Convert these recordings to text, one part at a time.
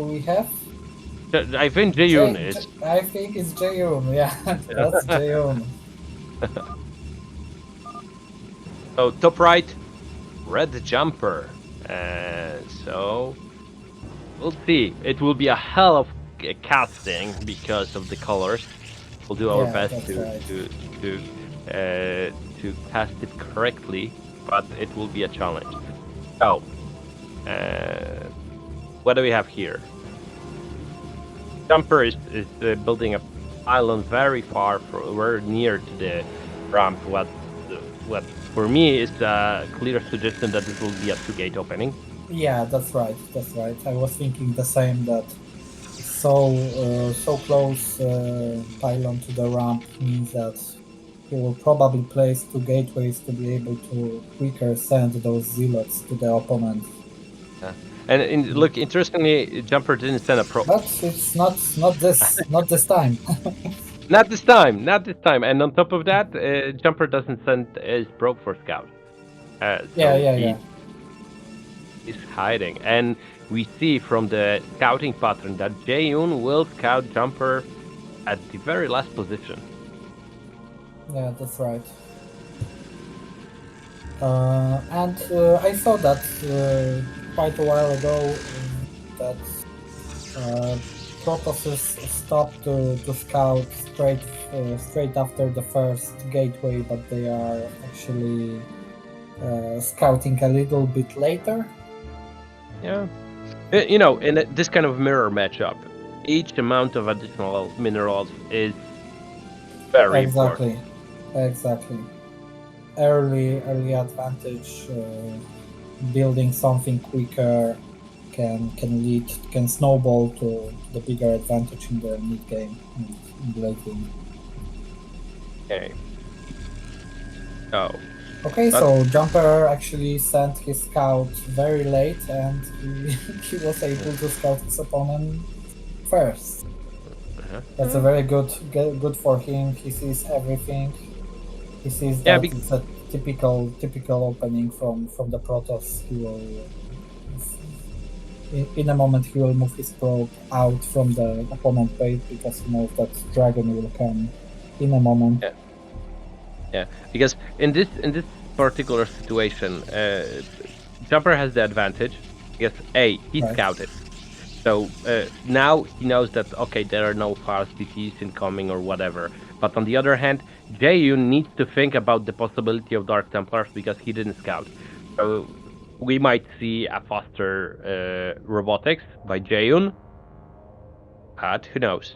who we have? I think Jaeyun is. I think it's Jaeyun, yeah. That's Jaeyun. So top right, red jumper. So we'll see. It will be a hell of a casting because of the colors. We'll do our best to cast it correctly, but it will be a challenge. So, what do we have here? Jumper is building a island very very near to the ramp. What for me is a clear suggestion that this will be a 2-gate opening. Yeah, that's right. That's right. I was thinking the same. That so close pylon to the ramp means that he will probably place 2 gateways to be able to quicker send those zealots to the opponent. Yeah. And look, interestingly, Jumper didn't send a pro. But it's not this not this time. Not this time. And on top of that, Jumper doesn't send his probe for scout. He's hiding, and we see from the scouting pattern that Jaeyun will scout Jumper at the very last position. Yeah, that's right. And I saw that quite a while ago that Protoss stopped to scout straight after the first gateway, but they are actually scouting a little bit later. Yeah, you know, in this kind of mirror matchup, each amount of additional minerals is very important. Exactly. Early advantage, building something quicker can snowball to the bigger advantage in the mid game and in the late game. Okay. Oh. Okay, so Jumper actually sent his scout very late, and he was able to scout his opponent first. That's a very good for him. He sees everything. He sees that it's a typical opening from the Protoss. He will, in a moment, he will move his probe out from the opponent base because he knows that Dragon will come in a moment. Yeah, because in this particular situation, Jumper has the advantage because he's scouted. So now he knows that there are no fast DTs incoming or whatever. But on the other hand, Jaeyun needs to think about the possibility of Dark Templars because he didn't scout. So we might see a faster robotics by Jaeyun, but who knows?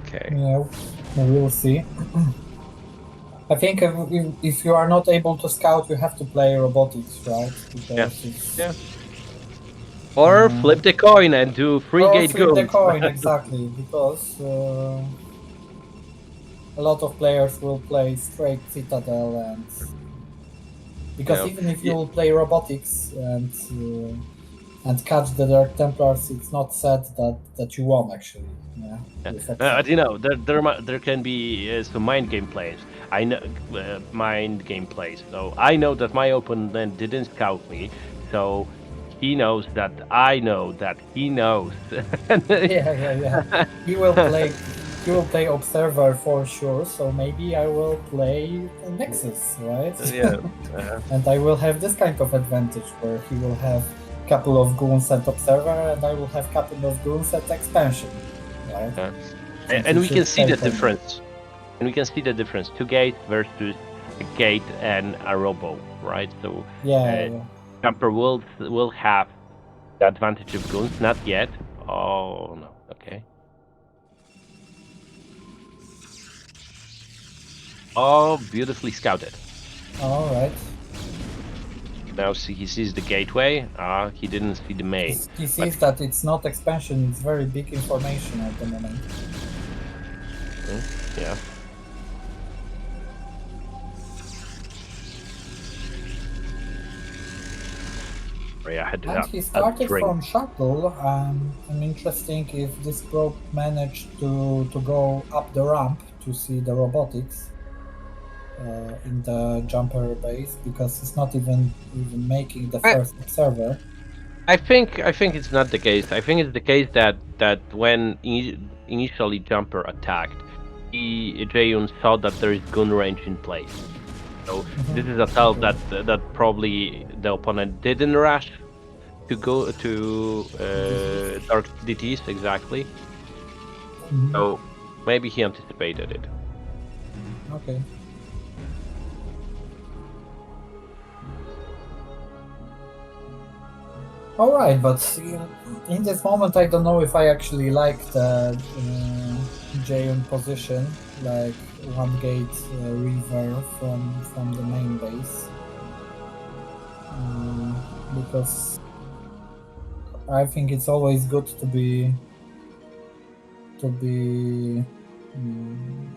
Okay. Yeah, we will see. I think if you are not able to scout, you have to play robotics, right? Because or flip the coin and do 3-gate goons. Flip the coin, exactly, because a lot of players will play straight Citadel, and because even if you will play robotics and catch the Dark Templars, it's not said that you won actually. You know, there can be some mind game plays. I know mind game plays. So I know that my opponent didn't scout me, so he knows that I know that he knows. Yeah. He will play Observer for sure. So maybe I will play Nexus, right? Yeah. And I will have this kind of advantage where he will have a couple of goons at Observer, and I will have a couple of goons at Expansion. Right? And we can see the difference. 2 gate versus a gate and a robo, right? So Jumper will have the advantage of goons, not yet. Oh no, okay. Oh, beautifully scouted. All right. Now he sees the gateway. He didn't see the main. He sees that it's not expansion, it's very big information at the moment. Yeah. And he started from shuttle. I'm interested if this probe managed to go up the ramp to see the robotics. in the jumper base because he's not even making the first observer. I think it's not the case. I think it's the case that when initially Jumper attacked, Jaeyun saw that there is gun range in place. So this is a tell that probably the opponent didn't rush to go to Dark DTs exactly. So maybe he anticipated it. Okay. All right, but in this moment, I don't know if I actually like the Jaeyun position, like one gate river from the main base, because I think it's always good to be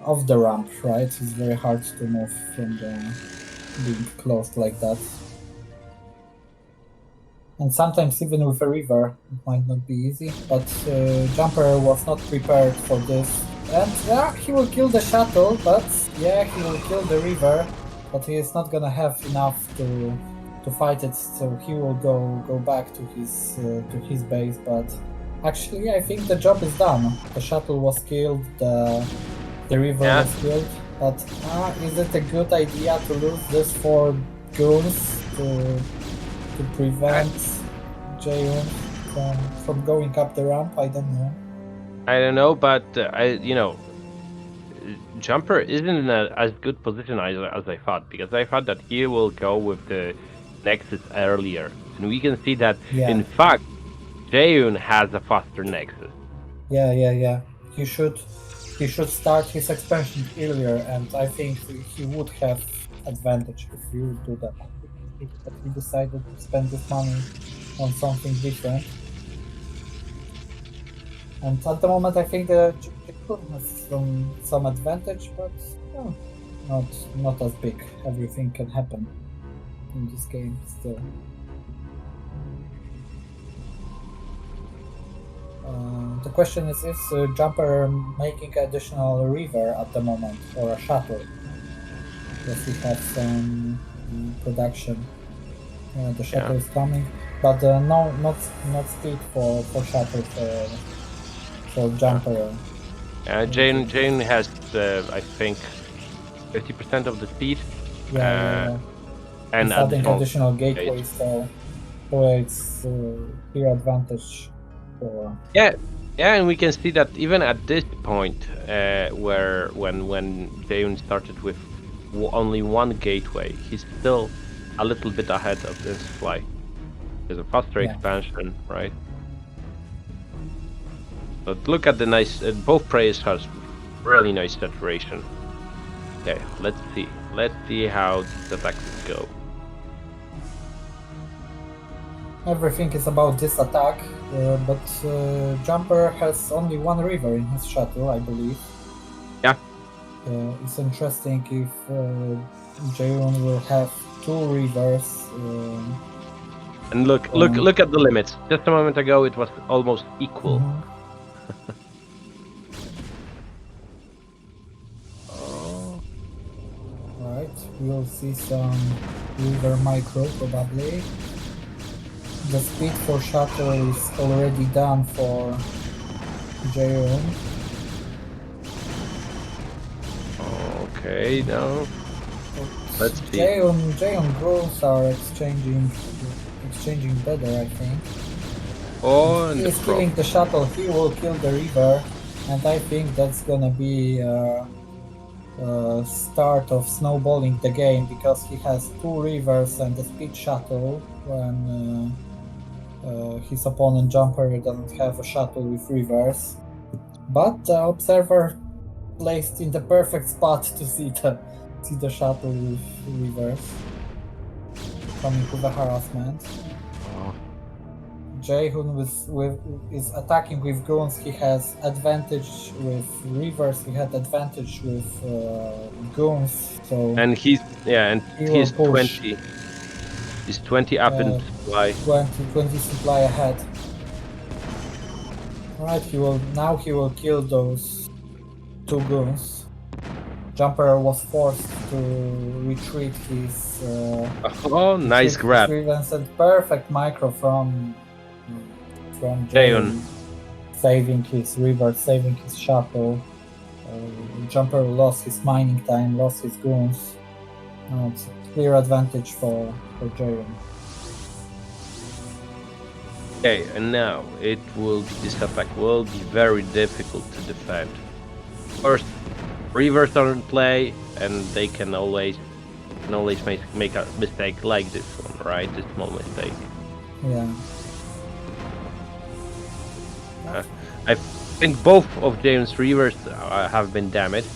off the ramp, right? It's very hard to move from being closed like that. And sometimes even with a river, it might not be easy, but Jumper was not prepared for this. And yeah, he will kill the shuttle, but yeah, he will kill the river, but he is not gonna have enough to fight it, so he will go back to his base. But actually, I think the job is done. The shuttle was killed, the river was killed, but is it a good idea to lose this 4 goons to prevent Jaeyun from going up the ramp? I don't know. I don't know, but Jumper isn't in as good position as I thought, because I thought that he will go with the Nexus earlier, and we can see that in fact Jaeyun has a faster Nexus. Yeah. He should start his expansion earlier, and I think he would have advantage if he would do that. But he decided to spend this money on something different. And at the moment, I think the Jaeyun has some advantage, but not as big. Everything can happen in this game still. The question is Jumper making additional river at the moment or a shuttle? Does he have some production? The shuttle is coming, but not speed for shuttle for Jumper. Jaeyun has I think 50% of the speed. And adding additional gateways, so it's clear advantage. Yeah, and we can see that even at this point, where when Jaeyun started with only one gateway, he's still a little bit ahead of this fly. There's a faster expansion, right? But look at the nice. Both players has really nice saturation. Okay, let's see. Let's see how the attacks go. Everything is about this attack, but Jumper has only one river in his shuttle, I believe. Yeah. It's interesting if Jaeyun will have 2 rivers. And look at the limits. Just a moment ago, it was almost equal. Alright, we'll see some river micro probably. The speed for shuttle is already done for Jaeyun. Okay, now let's see. Jaeyun growths are exchanging better, I think. Oh, If he's killing the shuttle, he will kill the river, and I think that's gonna be start of snowballing the game, because he has 2 rivers and a speed shuttle when his opponent Jumper doesn't have a shuttle with rivers. But the observer placed in the perfect spot to see the shuttle with rivers coming with a harassment. Jaeyun is attacking with goons. He has advantage with rivers. He had advantage with goons. So and he's 20. He's 20 up in supply. 20 supply ahead. Right, he will kill those 2 goons. Jumper was forced to retreat his. Oh, nice grab. And perfect micro from Jaeyun. Jaeyun, saving his river, saving his shuttle. Jumper lost his mining time, lost his goons. It's a clear advantage for Jaeyun. Okay, and now this attack will be very difficult to defend. First, rivers are in play, and they can always make a mistake like this one, right? This small mistake. Yeah. I think both of Jaeyun's rivers have been damaged.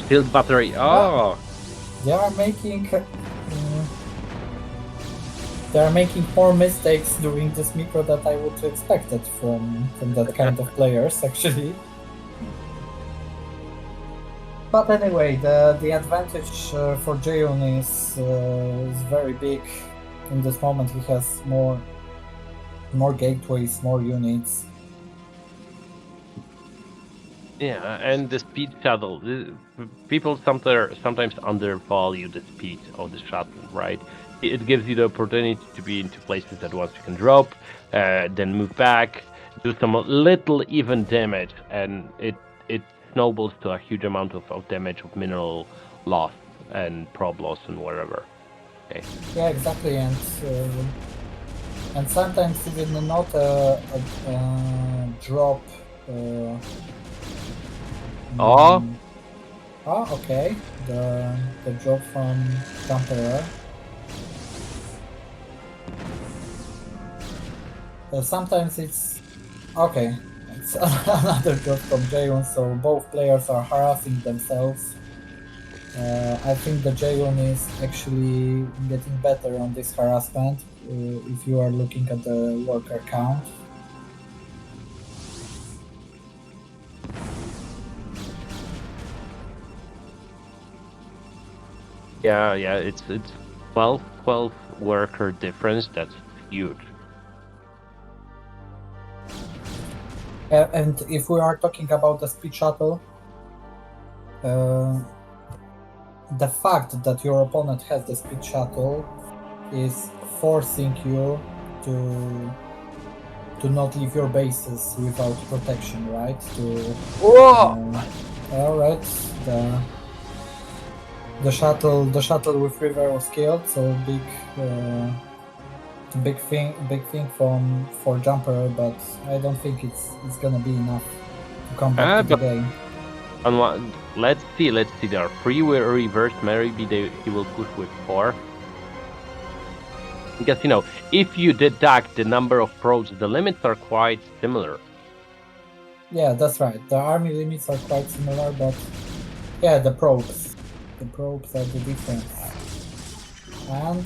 Shield battery. Oh. They are making more mistakes during this micro that I would expect it from that kind of players, actually. But anyway, the advantage for Jaeyun is very big. In this moment, he has more gateways, more units. Yeah, and the speed shuttle. People sometimes undervalue the speed of the shuttle, right? It gives you the opportunity to be into places that once you can drop, then move back, do some little even damage, and it snowballs to a huge amount of damage of mineral loss and prob loss and whatever. Okay. Yeah, exactly, and sometimes even not a drop. Okay. The drop from Jumper. Sometimes it's okay. It's another drop from Jaeyun, so both players are harassing themselves. I think the Jaeyun is actually getting better on this harassment if you are looking at the worker count. Yeah, it's 12 worker difference. That's huge. And if we are talking about the speed shuttle, the fact that your opponent has the speed shuttle is forcing you to not leave your bases without protection, right? Alright, the shuttle with river was killed, so big thing for Jumper, but I don't think it's gonna be enough to come back to the game. Let's see. There are 3 reverse. Maybe he will push with 4. Because if you deduct the number of probes, the limits are quite similar. Yeah, that's right. The army limits are quite similar, but yeah, the probes are the difference. And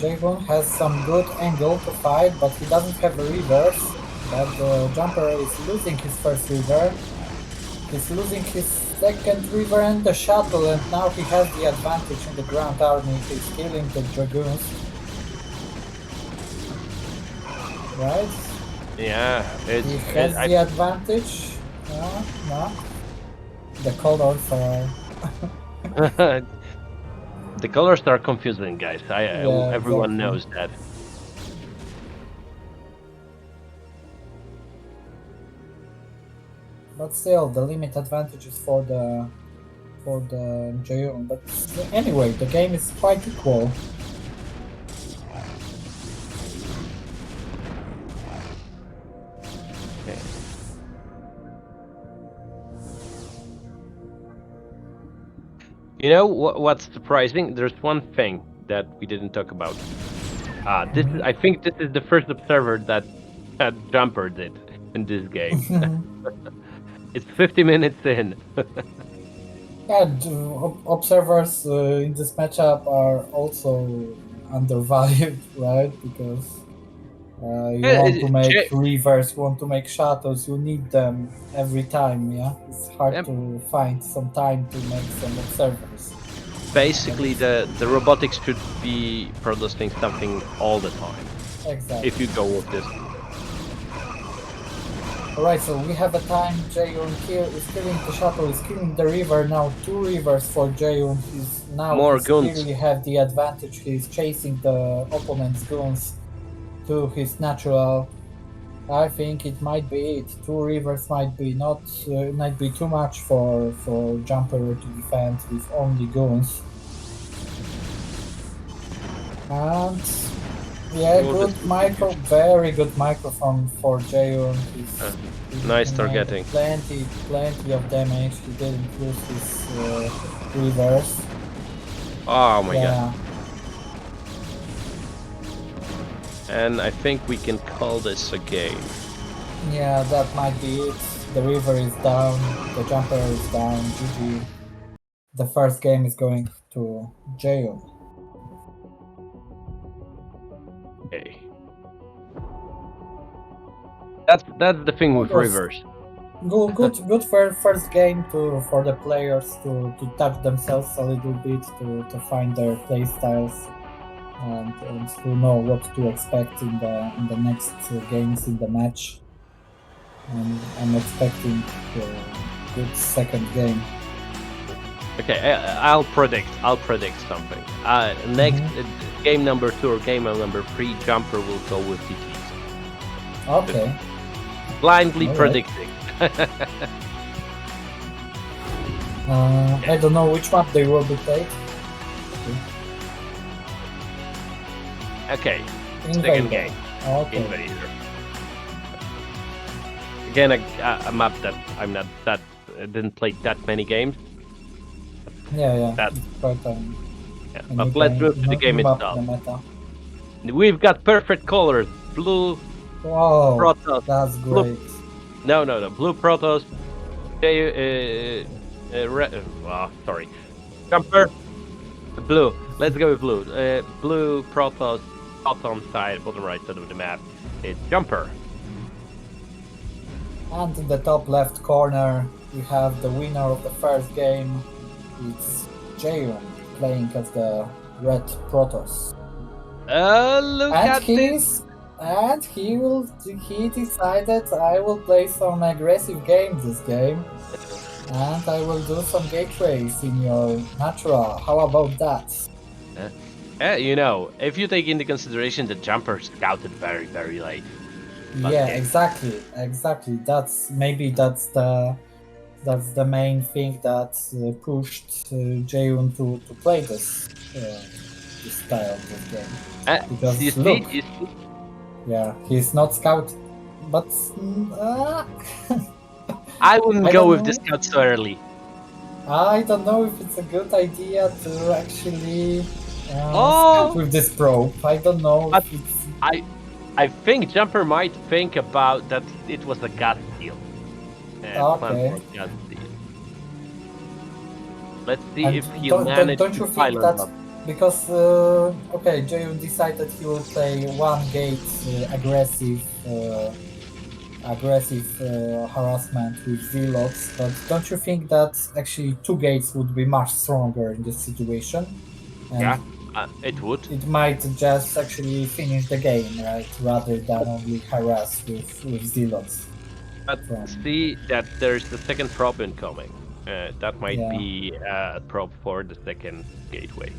Jaeyun has some good angle to fight, but he doesn't have a reverse. But the Jumper is losing his first river. He's losing his second river and the shuttle, and now he has the advantage in the ground army. He's killing the dragoons. Right? Yeah, he has the advantage. No. The colors are... The colors are confusing, guys. Everyone knows that. But still, the limit advantage is for the Jaeyun. But anyway, the game is quite equal. Okay. You know what's surprising? There's one thing that we didn't talk about. I think this is the first observer that Jumper did in this game. It's 50 minutes in. And observers in this matchup are also undervalued, right? Because you want to make rivers, you want to make shuttles, you need them every time, yeah? It's hard to find some time to make some observers. Basically, the robotics should be producing something all the time. Exactly. If you go with this. Alright, so we have a time. Jaeyun is killing the shuttle, is killing the river now. 2 rivers for Jaeyun. He's clearly have the advantage. He's chasing the opponent's goons to his natural. I think it might be it. 2 rivers might be might be too much for Jumper to defend with only goons. And yeah, good micro, very good microphone for Jaeyun. Nice targeting. Plenty of damage. He didn't lose his reverse. Oh my god. And I think we can call this a game. Yeah, that might be it. The river is down, the jumper is down, GG. The first game is going to Jaeyun. Okay. That's the thing with rivers. Good first game for the players to touch themselves a little bit, to find their play styles and to know what to expect in the next games in the match. And I'm expecting a good second game. Okay, I'll predict something. Next game number 2 or game number 3, Jumper will go with DTs. Okay. Blindly predicting. I don't know which map they will be played. Okay. Invader. Second game. Okay. Invader. Again, a map that I'm not that didn't play that many games. Yeah. That's quite yeah. But let's move to the game itself. We've got perfect colors: blue. Wow, Protoss. That's great. No. Blue Protoss. Sorry. Jumper. Blue. Let's go with blue. Blue Protoss. Bottom right side of the map. It's Jumper. And in the top left corner, we have the winner of the first game. It's Jaeyun playing as the red Protoss. Look at this. And he decided I will play some aggressive games this game. And I will do some gateways in your natural. How about that? You know, if you take into consideration the Jumper scouted very, very late. Yeah, exactly. That's the main thing that pushed Jaeyun to play this style of this game. Because you look, see? yeah, he's not scout, but I wouldn't go with the scout so early. I don't know if it's a good idea to actually scout with this probe. I don't know if it's... I think Jumper might think about that it was a gas deal. Okay. Gas deal. Let's see And if he'll manage don't you to think pilot that up. because Jaeyun decided he will play one gate aggressive harassment with Zealots, but don't you think that actually 2 gates would be much stronger in this situation? And yeah, it would. It might just actually finish the game, right? Rather than only harass with Zealots. But see that there's the second probe incoming. That might be a probe for the second gateway.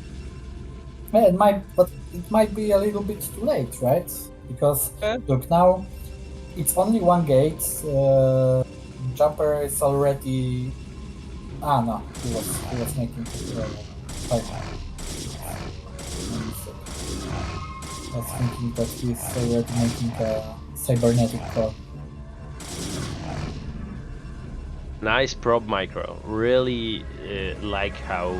Yeah, but it might be a little bit too late, right? Because look, now it's only 1 gate. Jumper is already. No, he was making 5. I was thinking that he's already making a cybernetic core. Nice probe micro. Really like how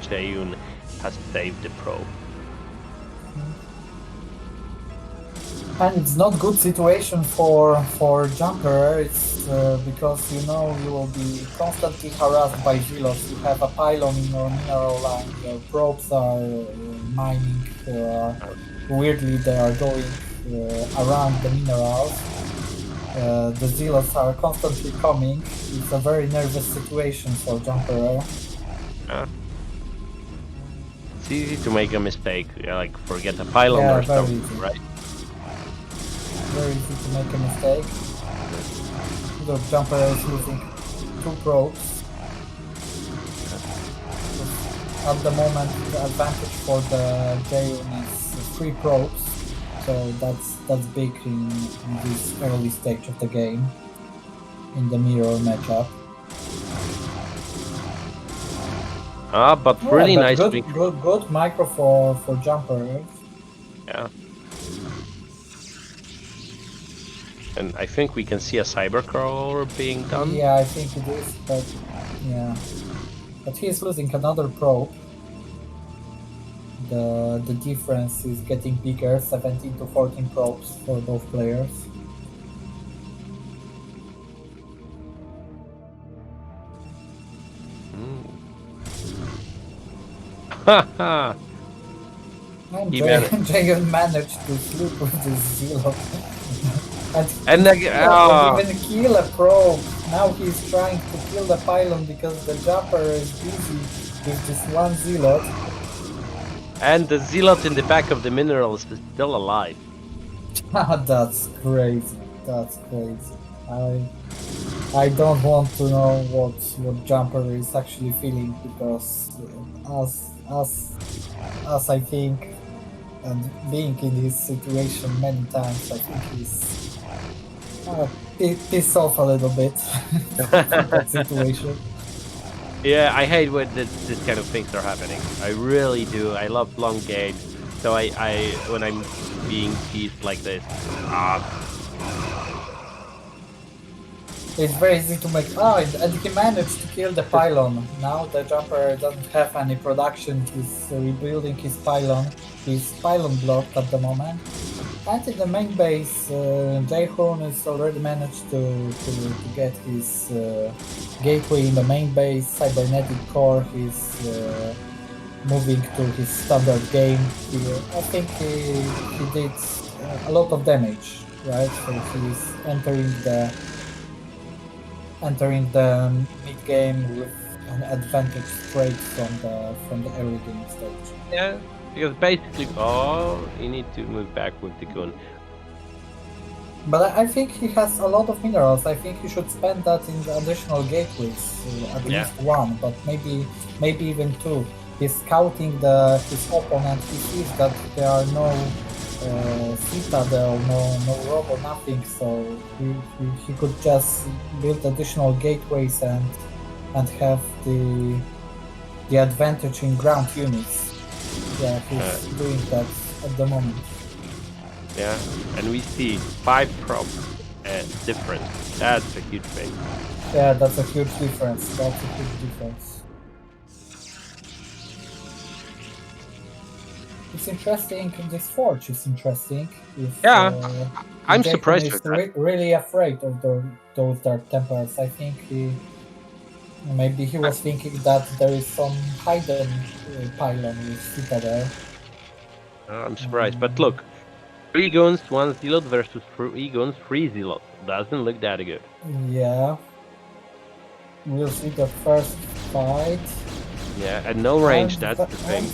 Jaeyun has saved the probe. And it's not good situation for Jumper. It's because you will be constantly harassed by Zealots. You have a pylon in your mineral line. Your probes are mining. Weirdly, they are going around the minerals. The Zealots are constantly coming. It's a very nervous situation for Jumper. It's easy to make a mistake, like forget a pylon or something, right? Very easy to make a mistake. Look, Jumper is using 2 probes. At the moment, the advantage for the Jaeyun is 3 probes, so that's big in this early stage of the game, in the mirror matchup. But really but nice. good micro for Jumper. Yeah. And I think we can see a cybercrawler being done. Yeah, I think it is, but yeah. But he's losing another probe. The difference is getting bigger, 17 to 14 probes for both players. Haha! And Jaeyun managed to sleep with his Zero. and And even kill a probe. Now he's trying to kill the pylon because the Jumper is busy with this one Zealot. And the Zealot in the back of the minerals is still alive. That's crazy. That's crazy. I don't want to know what Jumper is actually feeling, because as I think, and being in this situation many times, I think he's pissed off a little bit from that situation. Yeah, I hate when this kind of things are happening. I really do. I love long games, so I when I'm being teased like this, It's very easy to make. And he managed to kill the pylon. Now the Jumper doesn't have any production. He's rebuilding his pylon blocked at the moment. And in the main base, Jaeyun has already managed to get his gateway in the main base, cybernetic core. He's moving to his standard game. I think he did a lot of damage, right? So he's entering the mid game with an advantage straight from the early game stage. yeah, because basically, you need to move back with the gun. But I think he has a lot of minerals. I think he should spend that in the additional gateways, at least one, but maybe even 2. He's scouting his opponent. He sees that there are no citadel, no robo, nothing. So he could just build additional gateways and have the advantage in ground units. Yeah, he's doing that at the moment. Yeah, and we see 5 probes difference. That's a huge thing. Yeah, that's a huge difference. That's a huge difference. It's interesting. This forge is interesting. If, I'm Jaeyun surprised is with that. really afraid of those dark tempers. I think maybe he was thinking that there is some hidden pylon with Citadel. I'm surprised, but look, 3 guns, 1 Zealot versus 3 guns, 3 Zealot. Doesn't look that good. Yeah. We'll see the first fight. Yeah, at no range, that's the thing.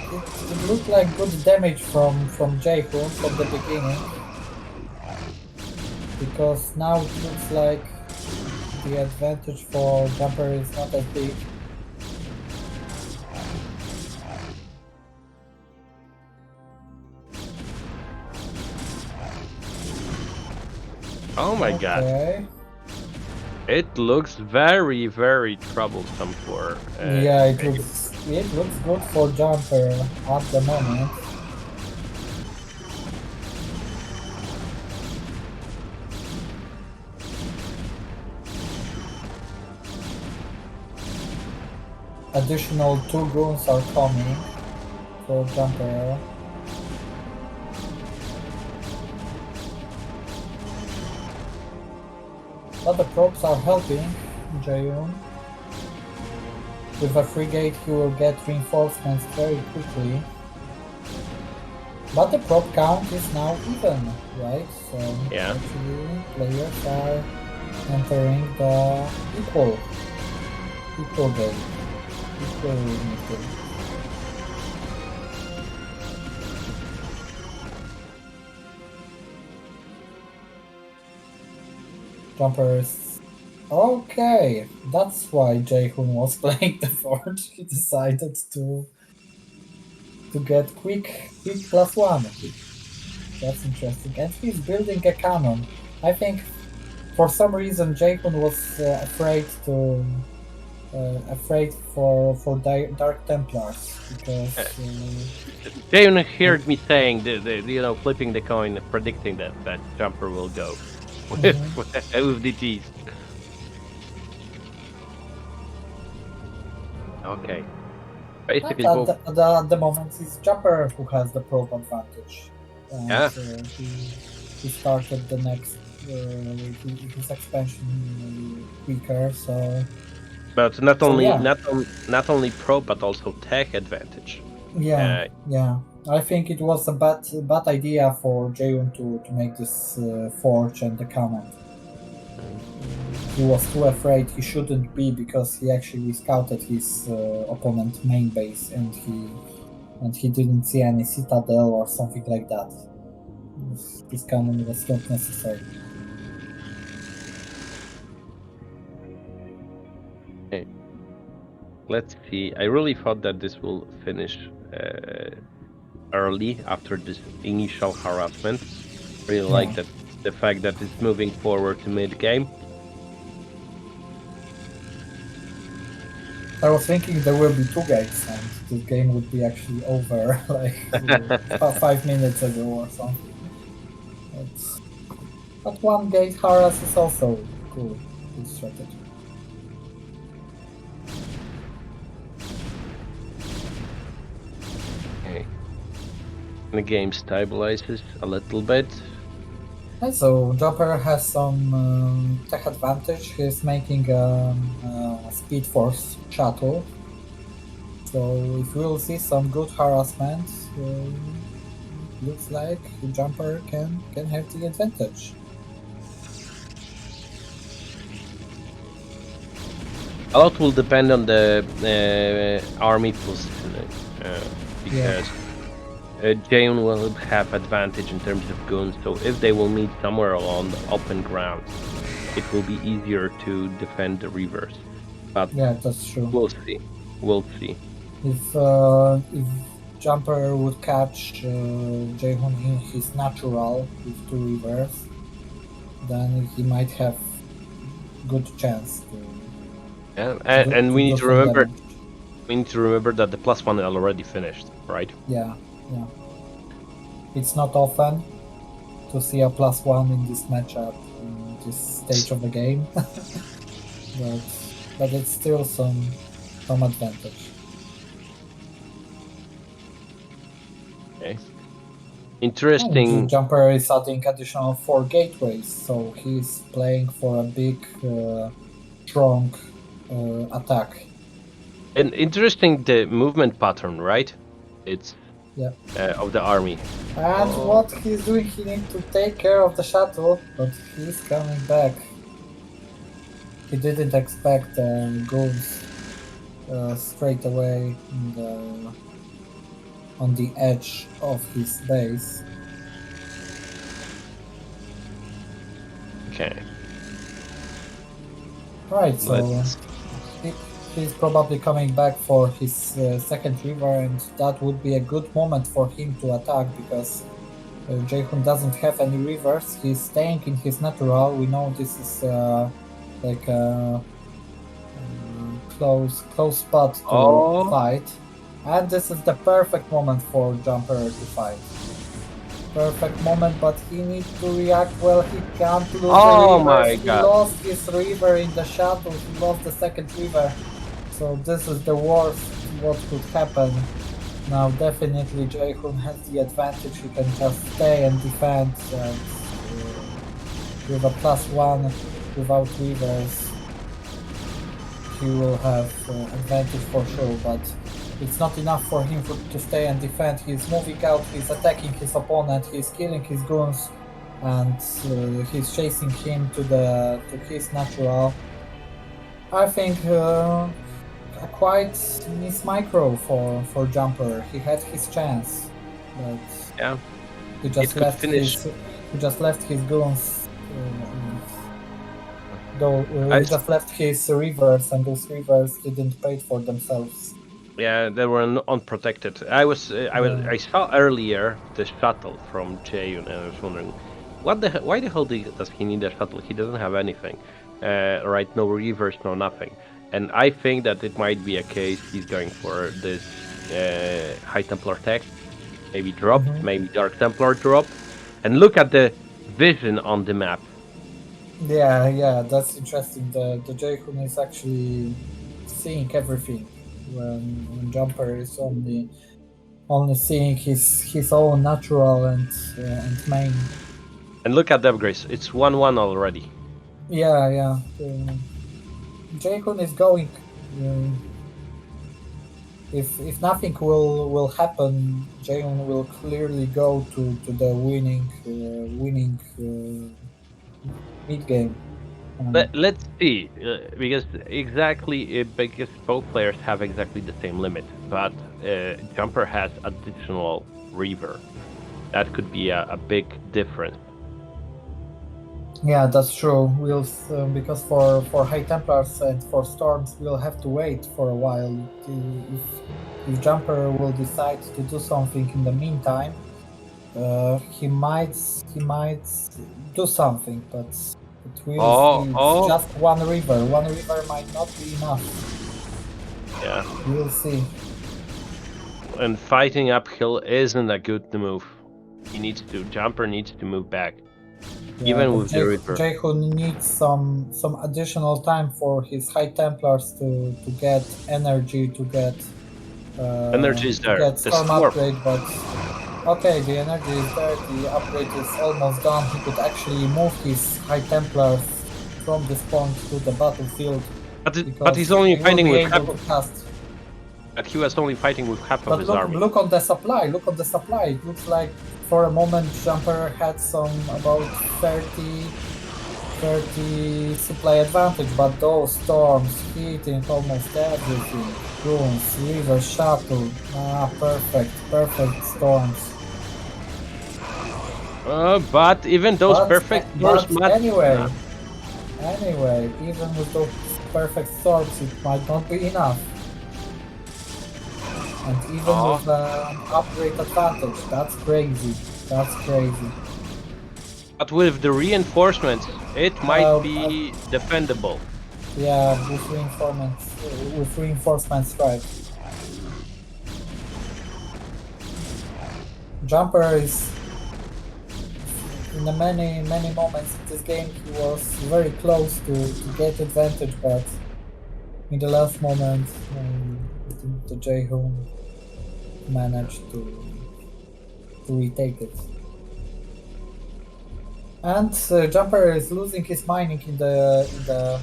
It looked like good damage from Jaeyun from the beginning. Because now it looks like the advantage for Jumper is not as big. Oh my god. It looks very, very troublesome for... yeah, it looks good for Jumper at the moment. Additional 2 goons are coming for Jumper. But the probes are helping Jaeyun. With a frigate he will get reinforcements very quickly. But the probe count is now even, right? So actually players are entering the equal game. Equal game. Jumper is Okay, that's why Jaeyun was playing the Forge. He decided to get quick +1. That's interesting. And he's building a cannon. I think for some reason Jaeyun was afraid for Dark Templars because Jaeyun heard me saying flipping the coin, predicting that Jumper will go with DTs. Okay. Basically, at the moment it's Jumper who has the probe advantage. And yeah. He started the next his expansion quicker, so. But not only pro, but also tech advantage. Yeah, yeah. I think it was a bad idea for Jaeyun to make this forge and the cannon. He was too afraid. He shouldn't be because he actually scouted his opponent's main base and he didn't see any citadel or something like that. This cannon was not necessary. Okay. Let's see. I really thought that this will finish early after this initial harassment. Really like that the fact that it's moving forward to mid game. I was thinking there will be 2 gates and the game would be actually over like 5 minutes ago or something. But 1 gate harass is also cool. Good strategy. Okay. The game stabilizes a little bit. And so Jumper has some tech advantage. He's making a Speed Force shuttle. So if we'll see some good harassment, looks like Jumper can have the advantage. A lot will depend on the army positioning, because Jaeyun will have advantage in terms of goons, so if they will meet somewhere along the open ground, it will be easier to defend the reverse. But yeah, that's true. We'll see. We'll see. If Jumper would catch Jaeyun in his natural with 2 rivers, then he might have good chance to. Yeah, and we need to remember. We need to remember that the +1 already finished, right? Yeah, yeah. It's not often to see a +1 in this matchup, in this stage of the game, but it's still some advantage. Okay. Interesting. And Jumper is adding additional 4 gateways, so he's playing for a big, strong attack. And interesting the movement pattern, right? It's of the army. And what he's doing, he needs to take care of the shuttle, but he's coming back. He didn't expect goons straight away on the edge of his base. Okay. Right, so he's probably coming back for his second river, and that would be a good moment for him to attack because Jaeyun doesn't have any rivers. He's staying in his natural. We know this is like a close spot to fight, and this is the perfect moment for Jumper to fight. Perfect moment, but he needs to react well. He can't lose the river. My God. He lost his river in the shuttle. He lost the second river. So this is the worst what could happen. Now definitely Jaeyun has the advantage. He can just stay and defend, and with a +1 without rivers he will have advantage for sure, but it's not enough for him to stay and defend. He's moving out, he's attacking his opponent, he's killing his goons, and he's chasing him to his natural. I think a quite miss micro for Jumper. He had his chance, but he just left his goons Though he just left his rivers, and those rivers didn't pay for themselves. Yeah, they were unprotected. I saw earlier the shuttle from Jaeyun, and I was wondering, why the hell does he need a shuttle? He doesn't have anything, right? No rivers, no nothing. And I think that it might be a case he's going for this High Templar tech, maybe drop, maybe Dark Templar drop, and look at the vision on the map. Yeah, that's interesting. The Jaeyun is actually seeing everything when Jumper is only seeing his own natural and main. And look at the upgrades. It's 1-1 already. Yeah. Jaeyun is going. If nothing will happen, Jaeyun will clearly go to the winning mid game. Let's see, because both players have exactly the same limit, but Jumper has additional Reaver. That could be a big difference. Yeah, that's true. We'll because for High Templars and for Storms, we'll have to wait for a while. If Jumper will decide to do something in the meantime, he might do something, but it's just one river. One river might not be enough. Yeah, we'll see. And fighting uphill isn't a good move. Jumper needs to move back. Yeah, even with the river. Jaeyun needs some additional time for his High Templars to get energy, to get energy is there. get Storm upgrade, but okay, the energy is there, the upgrade is almost done. He could actually move his High Templars from this point to the battlefield. But he's only fighting with half But he was only fighting with half of his army. Look on the supply, It looks like for a moment Jumper had about 30 supply advantage, but those storms hitting almost everything. Runes, river, shuttle, perfect storms. But even those perfect storms anyway, even with those perfect storms, it might not be enough. And even with an upgrade advantage, that's crazy. But with the reinforcements, it might be defendable. Yeah, with reinforcements, right. Jumper is in many moments in this game he was very close to get advantage, but in the last moment the Jaeyun managed to retake it. And Jumper is losing his mining in the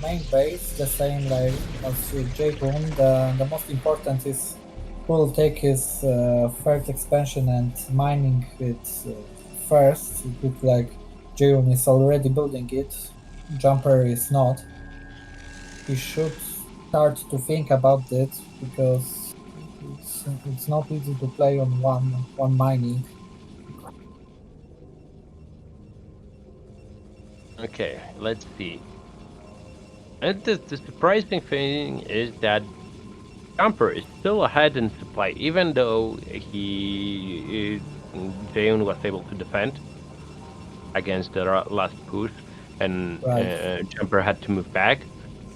main base, the same like as Jaeyun. The most important is who will take his third expansion and mining it first. It looks like Jaeyun is already building it. Jumper is not. He should start to think about it because it's not easy to play on one mining. Okay, let's see. And the surprising thing is that Jumper is still ahead in supply, even though Jaeyun was able to defend against the last push, and Jumper had to move back.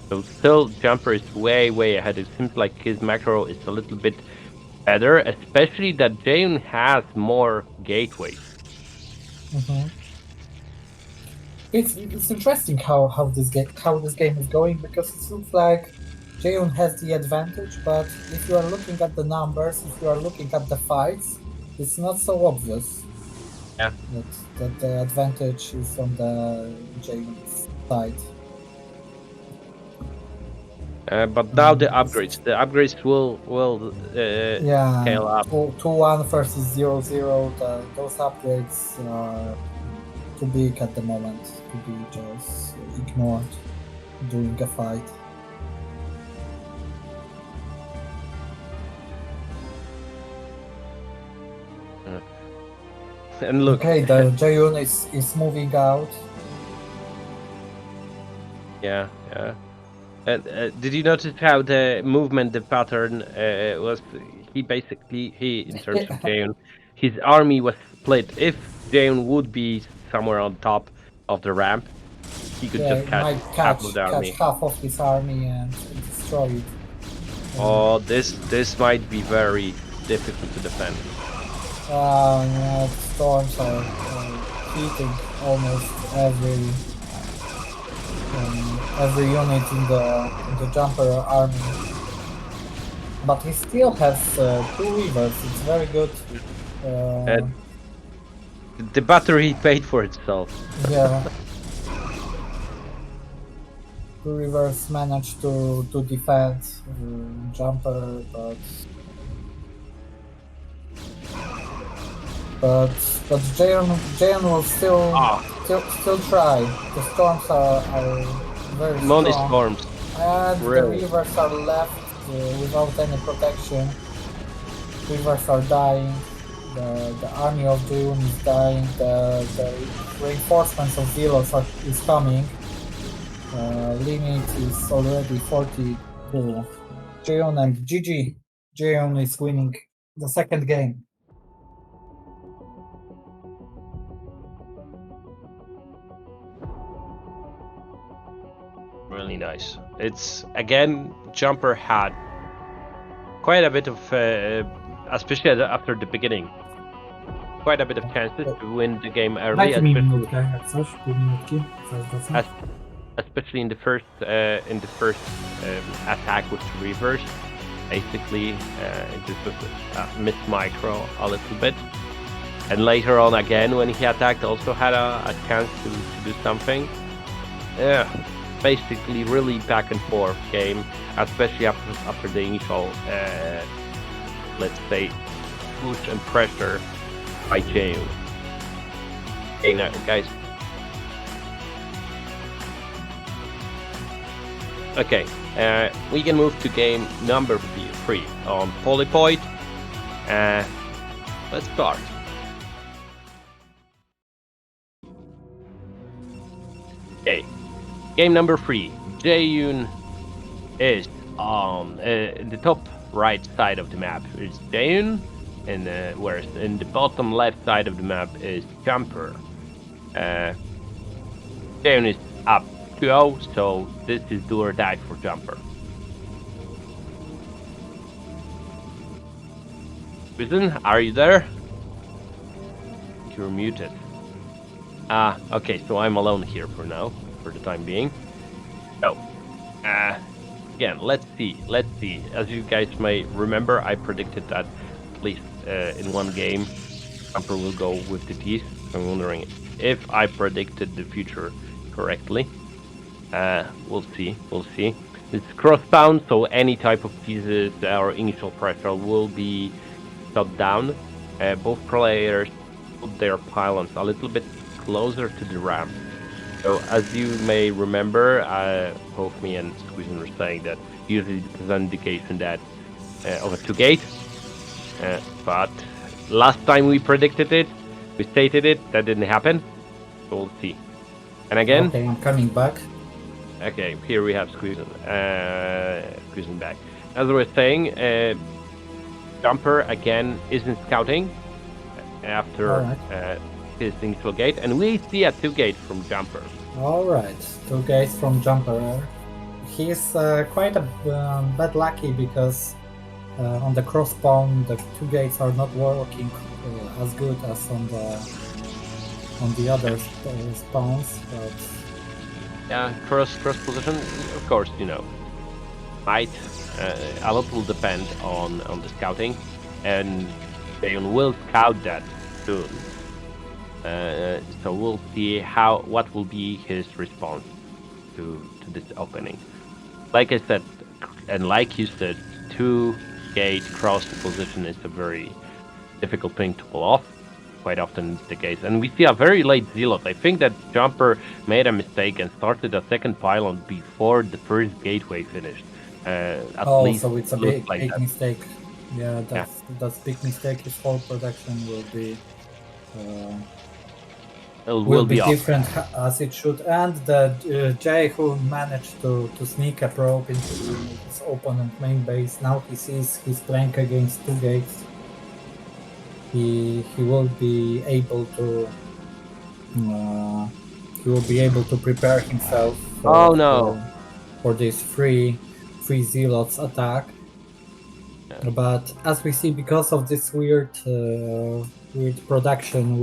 So still, Jumper is way ahead. It seems like his macro is a little bit better, especially that Jaeyun has more gateways. Mm-hmm. It's interesting how this game is going, because it looks like Jaeyun has the advantage, but if you are looking at the numbers, if you are looking at the fights, it's not so obvious. Yeah. That the advantage is on the Jaeyun's side. But now the upgrades will scale up. 2-1 versus 0-0. Those upgrades are too big at the moment to be just ignored during a fight. And look. Okay, the Jaeyun is moving out. Yeah, yeah. Did you notice how the movement, the pattern was? He in terms of Jaeyun, his army was split. If Jaeyun would be somewhere on top of the ramp, he could Yeah, just he catch might half of the catch army. half of his army and destroy it. Oh, this might be very difficult to defend. Yeah, the storms are hitting almost every unit in the jumper army. But he still has 2 rivers. It's very good. The battery paid for itself. Yeah. 2 rivers managed to defend jumper, but Jaeyun will still try. The storms are very Money strong, storms. and Really? the rivers are left without any protection. Rivers are dying. The army of Jaeyun is dying. The reinforcements of Zelos is coming. Limit is already 40 to Jaeyun, and GG. Jaeyun is winning the second game. Really nice. It's again, Jumper had quite a bit of, especially after the beginning, quite a bit of chances to win the game early, Dajcie mi minutkę, jak coś, pół minutki. especially in the first attack with reverse. Basically, this was a missed micro a little bit, and later on again when he attacked, also had a chance to do something. Yeah. Basically, really back and forth game, especially after the initial, let's say, push and pressure by Jaeyun. Okay, now, guys. Okay, we can move to game number 3 on Polypoid. Let's start. Okay. Game number 3, Jaeyun is on the top right side of the map is Jaeyun, and whereas in the bottom left side of the map is Jumper. Jaeyun is up 2-0, so this is do or die for Jumper. Wizen, are you there? You're muted. Okay, so I'm alone here for now. For the time being. So, again, let's see. As you guys may remember, I predicted that at least in one game, Jumper will go with the T's. I'm wondering if I predicted the future correctly. We'll see. It's cross-bound, so any type of pieces or initial pressure will be shut down. Both players put their pylons a little bit closer to the ramp. So, as you may remember, both me and Squeezen were saying that usually this is an indication that of a 2-gate. But last time we predicted it, we stated it, that didn't happen. So we'll see. And again, Okay, I'm coming back. Okay, here we have Squeezen. Squeezen back. As I was saying, Jumper again isn't scouting after his initial gate, and we see a 2-gate from Jumper. Alright, 2 gates from Jumper. He's quite a bad lucky because on the cross spawn the 2 gates are not working as good as on the other spawns, but yeah, cross position, of course, might a lot will depend on the scouting, and Jaeyun will scout that soon. So we'll see what will be his response to this opening. Like I said, and like you said, 2-gate cross position is a very difficult thing to pull off. Quite often it's the case, and we see a very late Zealot. I think that Jumper made a mistake and started a second pylon before the first gateway finished. At least so it's a big mistake. Yeah, that's big mistake. His whole production will be will be off. different as it should. And the Jaeyun managed to sneak a probe into his opponent main base. Now he sees he's playing against 2 gates. He will be able to prepare himself for this free zealots attack. Yeah. But as we see, because of this weird production,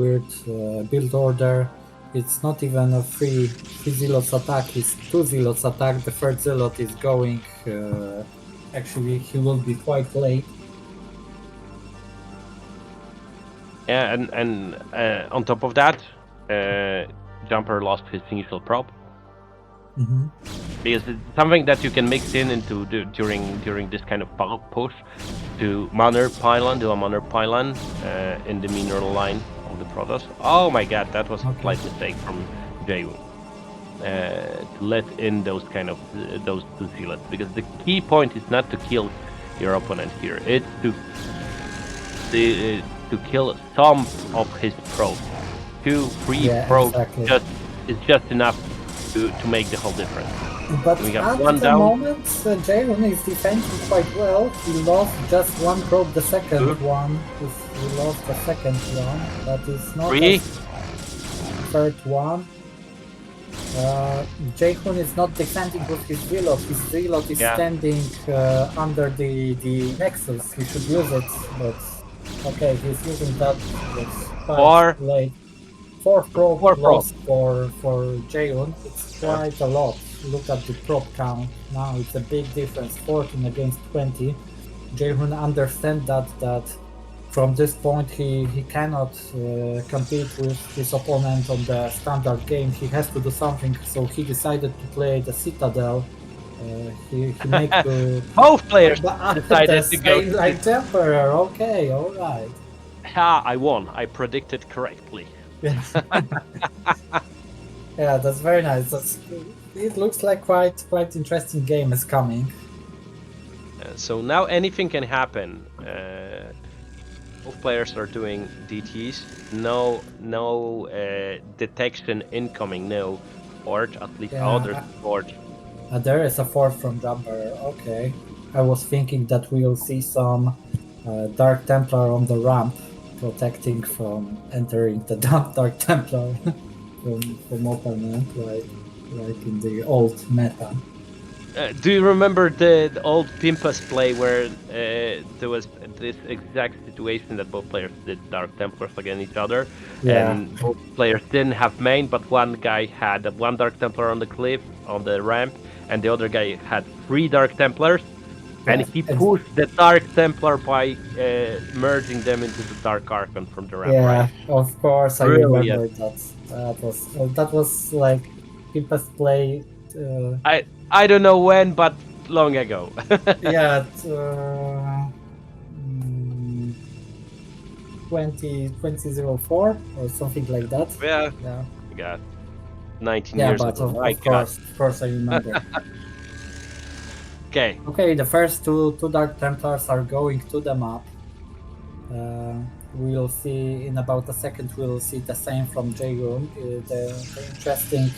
build order, it's not even a free zealots attack, it's 2 zealots attack. The third zealot is going, actually he will be quite late. Yeah, and on top of that, Jumper lost his initial probe. Mm-hmm. Because it's something that you can mix into during this kind of push to do a Manor Pylon in the mineral line of the Protoss. Oh my god, that was a slight mistake from Jaeyun. To let in those those 2 zealots, because the key point is not to kill your opponent here, it's to kill some of his probes. 2, 3 probes is just enough to make the whole difference. But we got at one the down. moment, Jaeyun is defending quite well. He lost just 1 probe, the second one. He lost the second one, but it's not the third one. Jaeyun is not defending with his zealot. His zealot is standing under the nexus. He should use it, but okay, he's using that. It's quite late. 4 probe lost for Jaeyun. It's quite a lot. Look at the probe count. Now it's a big difference, 14 against 20. Jaeyun understands that from this point he cannot compete with his opponent on the standard game. He has to do something, so he decided to play the Citadel. He made both players decided to go like Temperer. Okay, all right. I won. I predicted correctly. Yeah, that's very nice. It looks like quite interesting game is coming. So now anything can happen. Both players are doing DTs. No detection incoming. No forge. At least there's forge. There is a forge from Jumper. Okay. I was thinking that we'll see some Dark Templar on the ramp, protecting from entering the Dark Templar from opponent, like in the old meta. Do you remember the old Pimpus play where there was this exact situation that both players did Dark Templars against each other, and both players didn't have main, but one guy had 1 Dark Templar on the cliff, on the ramp, and the other guy had 3 Dark Templars, and he pushed the Dark Templar by merging them into the Dark Archon from the ramp. Yeah, right? of course, I remember that. That was like Pimpus play. I don't know when, but long ago. Yeah, 2004 or something like that. Yeah. God, 19 years ago. Of course, I remember. Okay, the first two Dark Templars are going to the map. We'll see in about a second. We'll see the same from Jaeyun. The interesting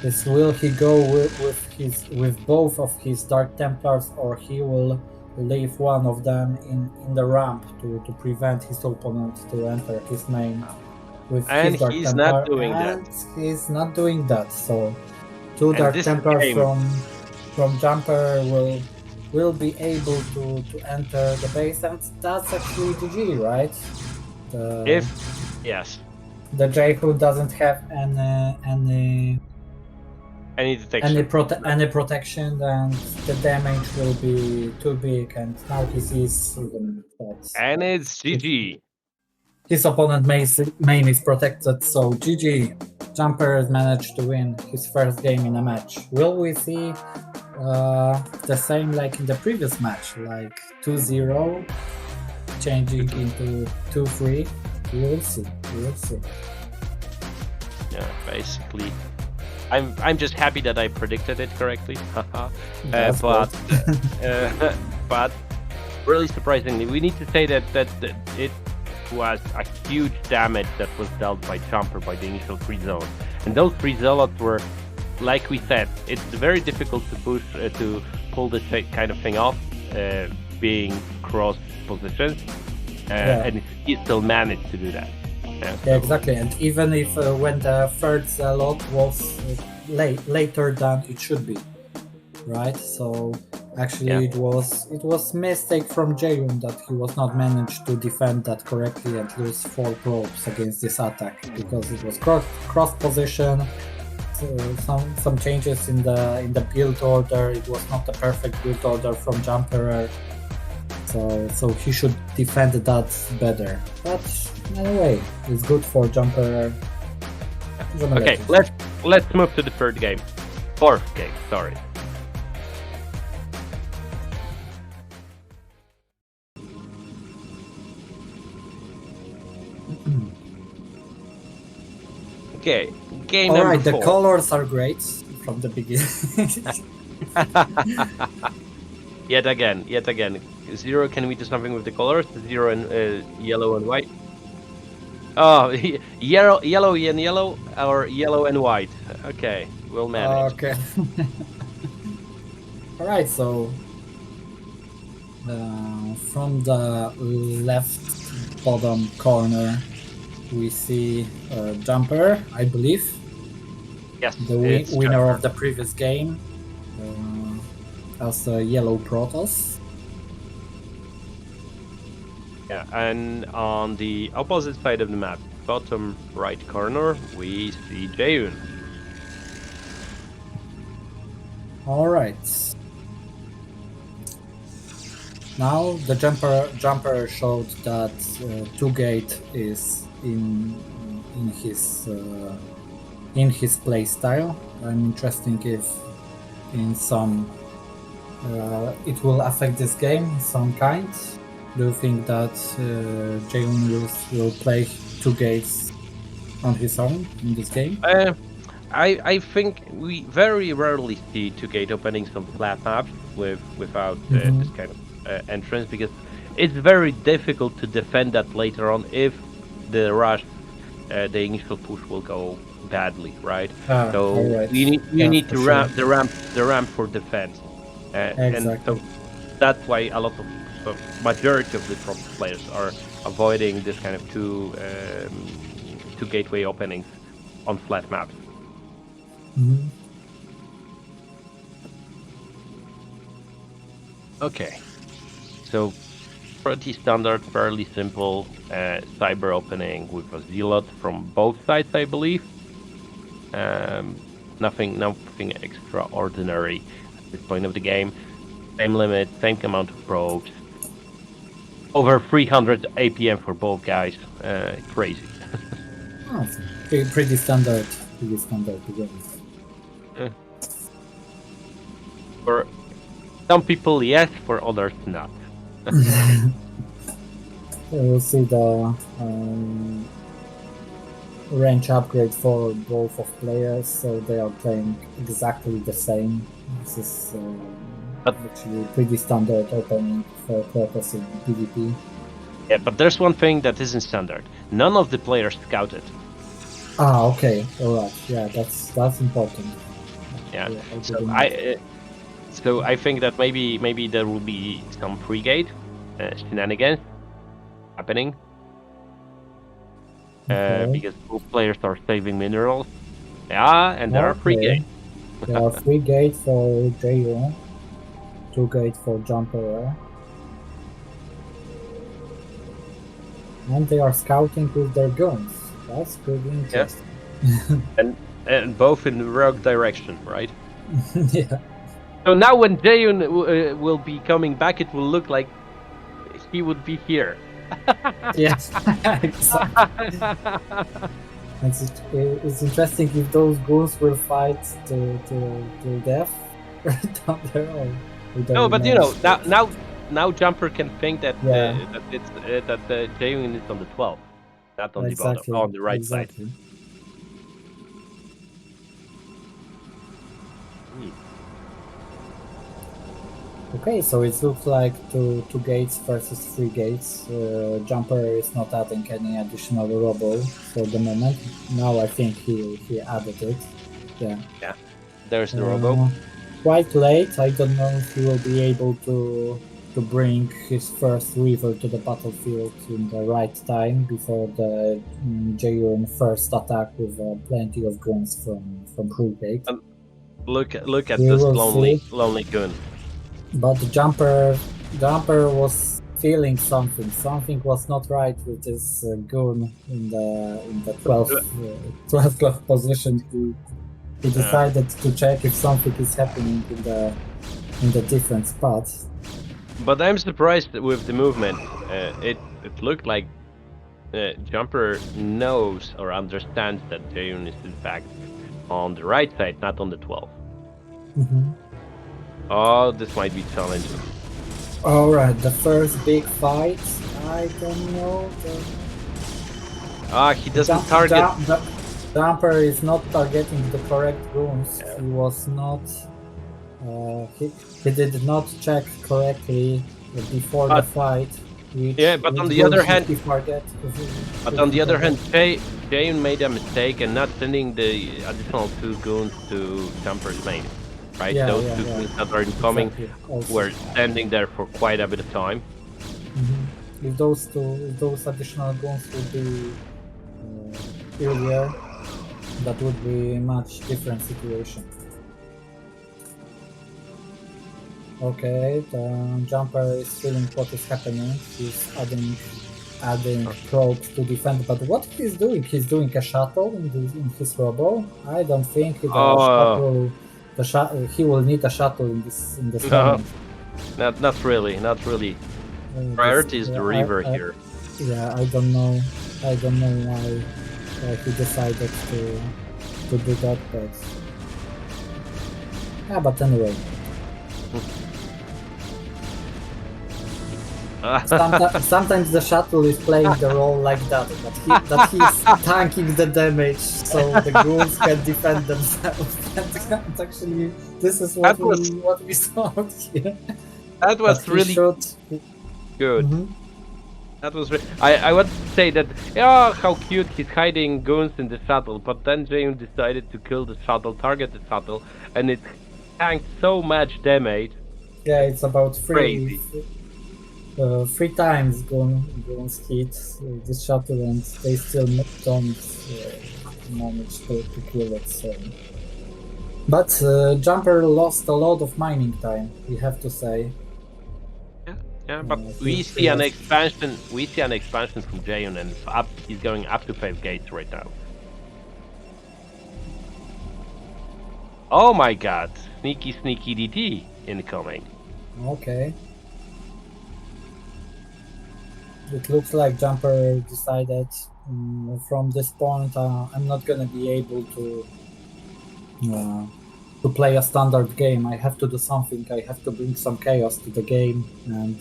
is, will he go with both of his Dark Templars, or he will leave one of them in the ramp to prevent his opponent to enter his main with and his Dark he's Templar, not doing and that. He's not doing that. So 2 Dark Templars from Jumper will be able to enter the base, and that's actually GG, right? Yes. The Jaeyun doesn't have any protection, and the damage will be too big, and now he sees even that. And it's GG. His opponent main is protected, so GG. Jumper has managed to win his first game in a match. Will we see the same like in the previous match, like 2-0 changing into 2-3? We will see. Yeah, basically. I'm just happy that I predicted it correctly. But but really surprisingly, we need to say that was a huge damage that was dealt by Jumper by the initial free zone. And those free zealots were, like we said, it's very difficult to push to pull this kind of thing off, being cross positions, and he still managed to do that. Yeah, exactly. And even if when the third zealot was later than it should be, right? So actually, it was mistake from Jaeyun that he was not managed to defend that correctly and lose 4 probes against this attack because it was cross position. Some changes in the build order. It was not the perfect build order from Jumper. So he should defend that better. But anyway, it's good for Jumper. Okay, let's move to the fourth game. Sorry. Okay, game number 4. Alright, the colors are great from the beginning. Yet again. Zero, can we do something with the colors? Zero and yellow and white. Oh, yellow and yellow, or yellow and white. Okay, we'll manage. Okay. Alright, so from the left bottom corner we see Jumper, I believe. Yes, the winner of the previous game, as a yellow Protoss. Yeah, and on the opposite side of the map, bottom right corner, we see Jaeyun. Alright. Now the jumper showed that 2-gate is in his play style. I'm interested if in some it will affect this game in some kind. Do you think that Jaeyun will play 2 gates on his own in this game? I think we very rarely see 2-gate openings on flat maps without this kind of entrance, because it's very difficult to defend that later on if the rush, the initial push will go badly, right? So right. you need to ramp the ramp for defense, Exactly. and so that's why a lot of majority of the pro players are avoiding this kind of two gateway openings on flat maps. Okay, so pretty standard, fairly simple cyber opening with a zealot from both sides, I believe. Nothing extraordinary at this point of the game. Same limit, same amount of probes. Over 300 APM for both guys. Crazy. Pretty standard. Pretty standard to be honest. For some people, yes. For others, not. We'll see the range upgrade for both of players, so they are playing exactly the same. This is actually pretty standard opening for purpose in PvP. Yeah, but there's one thing that isn't standard. None of the players scouted. Okay, alright. Yeah, that's important. Yeah. So I think that maybe there will be some pre-gate shenanigans happening. Because both players are saving minerals. Yeah, and there are free gates. There are 3 gates for Jaeyun, 2 gates for Jumper. And they are scouting with their guns. That's pretty interesting. Yeah. and both in the rogue direction, right? Yeah. So now when Jaeyun will be coming back, it will look like he would be here. Yes, exactly. It's interesting if those goons will fight to death down there. Or no, but you know, now Jumper can think that that Jaeyun is on the 12th, not on the bottom, on the right side. Okay, so it looks like two gates versus 3 gates. Jumper is not adding any additional robo for the moment. Now I think he added it. Yeah. Yeah. There's the robo. Quite late. I don't know if he will be able to bring his first river to the battlefield in the right time before the Jaeyun first attack with plenty of guns from Brugate. And look at We this will lonely see. gun. But Jumper was feeling something. Something was not right with his goon in the 12th position. He decided to check if something is happening in the different spots. But I'm surprised with the movement. It looked like Jumper knows or understands that Jaeyun is in fact on the right side, not on the 12. Mm-hmm. Oh, this might be challenging. All right, the first big fight. I don't know. He doesn't target. Jumper is not targeting the correct goons. Yeah. He was not. He did not check correctly before the fight. But on the other hand, Jaeyun made a mistake and not sending the additional 2 goons to Jumper's main. Right, those 2 goons that are incoming were standing there for quite a bit of time. Mm-hmm. If those additional goons would be earlier, that would be a much different situation. Okay, the Jumper is feeling what is happening. He's adding probes to defend, but what he's doing? He's doing a shuttle in his robo. I don't think he will need a shuttle in this moment. Not really. Priority is the river here. Yeah, I don't know why he decided to do that, but yeah. But anyway. Sometimes the shuttle is playing the role like that he's tanking the damage so the ghouls can defend themselves. And actually, this is what we saw here. That was really good. Mm-hmm. That was I would say that, how cute, he's hiding goons in the shuttle, but then Jaeyun decided to kill the shuttle, target the shuttle, and it tanked so much damage. Yeah, it's about 3 times goons hit this shuttle, and they still don't manage to kill it. So. But Jumper lost a lot of mining time, we have to say. Yeah, but we see an expansion. We see an expansion from Jaeyun, and he's going up to 5 gates right now. Oh my God! Sneaky DT incoming. Okay. It looks like Jumper decided from this point I'm not gonna be able to play a standard game. I have to do something. I have to bring some chaos to the game, and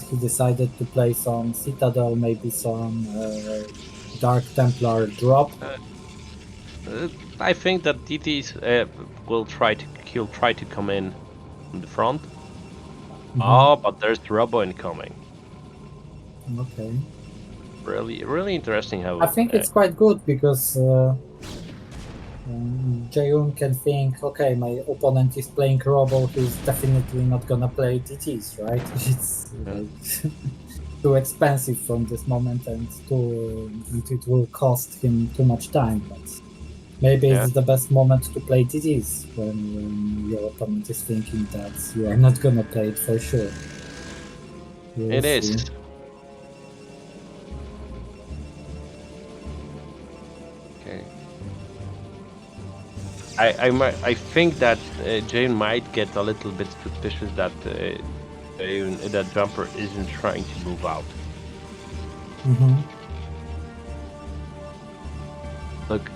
he decided to play some Citadel, maybe some Dark Templar drop. I think that DTs he'll try to come in from the front. Mm-hmm. Oh, but there's Robo incoming. Okay. Really interesting how. I think it's quite good because Jaeyun can think, okay, my opponent is playing Robo, he's definitely not gonna play DTs, right? It's too expensive from this moment, and it will cost him too much time. But maybe it's the best moment to play DTs when your opponent is thinking that you are not gonna play it for sure. It is. I think that Jaeyun might get a little bit suspicious that that Jumper isn't trying to move out. Mm-hmm. Look,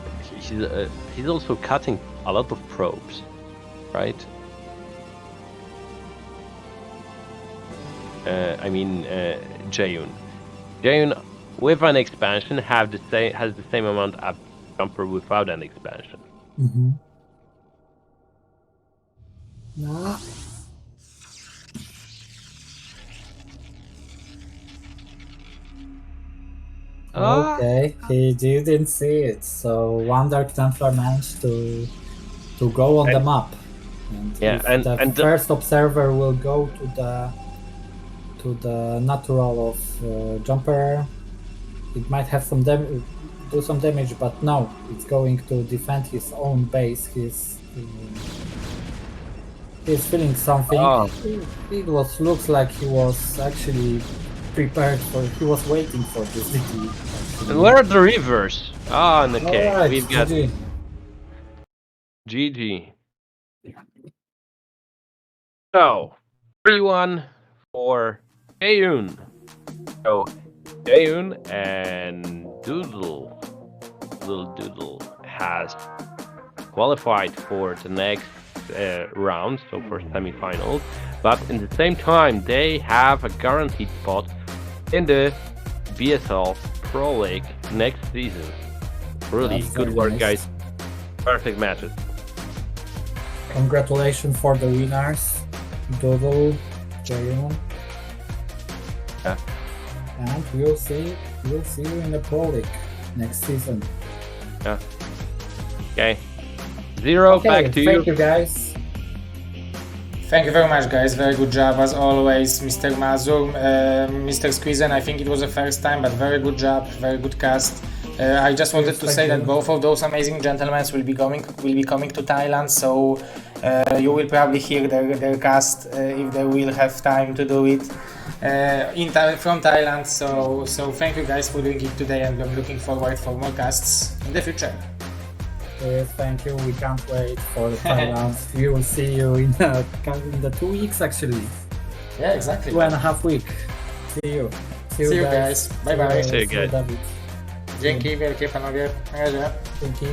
he's also cutting a lot of probes, right? Jaeyun. Jaeyun with an expansion has the same amount as Jumper without an expansion. Mm-hmm. Okay, he didn't see it. So one Dark Templar managed to go on the map. And Yeah, if the first observer will go to the natural of Jumper, it might have some do some damage, but no, it's going to defend his own base. He's feeling something. It looks like he was actually prepared for. He was waiting for this city. And where are the rivers? Okay, Alright, we've got GG. GG. So 3-1 for Jaeyun. So Jaeyun and Doodle has qualified for the next round, so for semifinals. But in the same time, they have a guaranteed spot in the BSL ProLeague next season. Really That's good very work, nice. guys. Perfect matches. Congratulations for the winners, Doodle, Jaeyun. Yeah. And we'll see you in the Pro League next season. Yeah. Okay. Zero, Okay, back to thank you guys. Thank you very much, guys. Very good job as always, Mr. Mazur, Mr. Squeezen. I think it was the first time, but very good job, very good cast. I just wanted to say that both of those amazing gentlemen will be coming to Thailand, so you will probably hear their cast if they will have time to do it from Thailand. So thank you guys for doing it today, and I'm looking forward for more casts in the future. Yes, thank you. We can't wait for the Thailand. We will see you in the 2 weeks actually. Yeah, exactly. 2.5 weeks. See you. See you guys. Bye bye. See you guys. Dawid. Dzięki wielkie, panowie. Na razie. Dzięki.